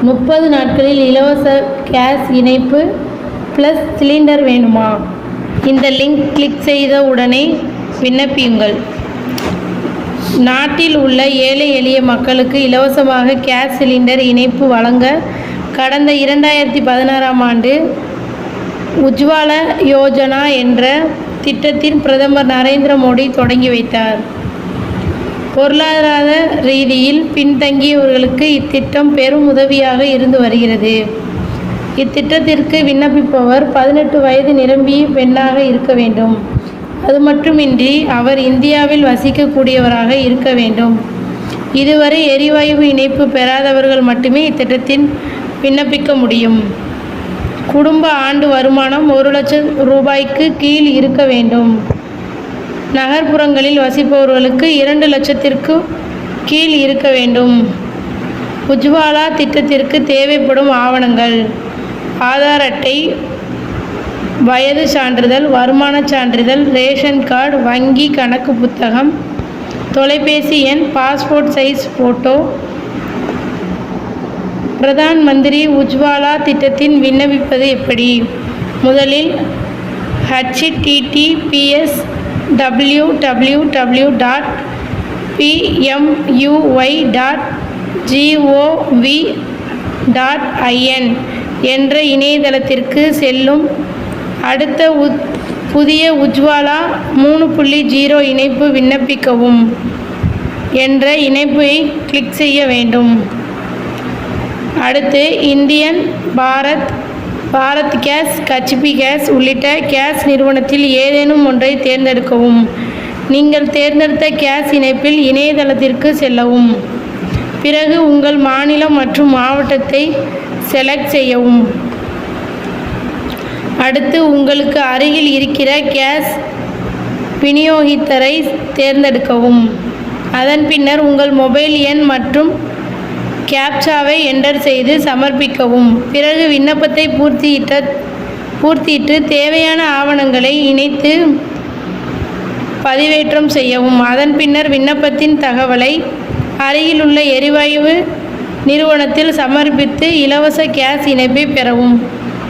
30 நாட்களில் இலவச கேஸ் இணைப்பு ப்ளஸ் சிலிண்டர் வேணுமா? இந்த லிங்க் கிளிக் செய்த உடனே விண்ணப்பியுங்கள். நாட்டில் உள்ள ஏழை எளிய மக்களுக்கு இலவசமாக கேஸ் சிலிண்டர் இணைப்பு வழங்க கடந்த 2016ஆம் ஆண்டு உஜ்வாலா யோஜனா என்ற திட்டத்தின் பிரதமர் நரேந்திர மோடி தொடங்கி வைத்தார். பொருளாதார ரீதியில் பின்தங்கியவர்களுக்கு இத்திட்டம் பெரும் உதவியாக இருந்து வருகிறது. இத்திட்டத்திற்கு விண்ணப்பிப்பவர் 18 வயது நிரம்பிய பெண்ணாக இருக்க வேண்டும். அது மட்டுமின்றி அவர் இந்தியாவில் வசிக்கக்கூடியவராக இருக்க வேண்டும். இதுவரை எரிவாயு இணைப்பு பெறாதவர்கள் மட்டுமே இத்திட்டத்தில் விண்ணப்பிக்க முடியும். குடும்ப ஆண்டு வருமானம் 1 லட்சம் ரூபாய்க்கு கீழ் இருக்க வேண்டும். நகர்ப்புறங்களில் வசிப்பவர்களுக்கு 2 லட்சத்திற்கு கீழ் இருக்க வேண்டும். உஜ்வாலா திட்டத்திற்கு தேவைப்படும் ஆவணங்கள்: ஆதார் அட்டை, வயது சான்றிதழ், வருமான சான்றிதழ், ரேஷன் கார்டு, வங்கி கணக்கு புத்தகம், தொலைபேசி எண், passport size photo. Pradhan Mantri Ujjwala திட்டத்தின் விண்ணப்பிப்பது எப்படி? முதலில் https://pmuy.gov.in என்ற இணையதளத்திற்கு செல்லும். அடுத்த புதிய உஜ்வாலா 3.0 இணைப்பு விண்ணப்பிக்கவும் என்ற இணைப்பை கிளிக் செய்ய வேண்டும். அடுத்து Indian, Bharat gas, HP gas உள்ளிட்ட கேஸ் நிறுவனத்தில் ஏதேனும் ஒன்றை தேர்ந்தெடுக்கவும். நீங்கள் தேர்ந்தெடுத்த கேஸ் இணைப்பில் இணையதளத்திற்கு செல்லவும். பிறகு உங்கள் மாநிலம் மற்றும் மாவட்டத்தை செலக்ட் செய்யவும். அடுத்து உங்களுக்கு அருகில் இருக்கிற கேஸ் விநியோகித்தரை தேர்ந்தெடுக்கவும். அதன் பின்னர் உங்கள் மொபைல் எண் மற்றும் கேப்சாவை என்டர் செய்து சமர்ப்பிக்கவும். பிறகு விண்ணப்பத்தை பூர்த்தியிட்டு தேவையான ஆவணங்களை இணைத்து பதிவேற்றம் செய்யவும். அதன் பின்னர் விண்ணப்பத்தின் தகவலை அருகிலுள்ள எரிவாயு நிறுவனத்தில் சமர்ப்பித்து இலவச கேஸ் இணைப்பை பெறவும்.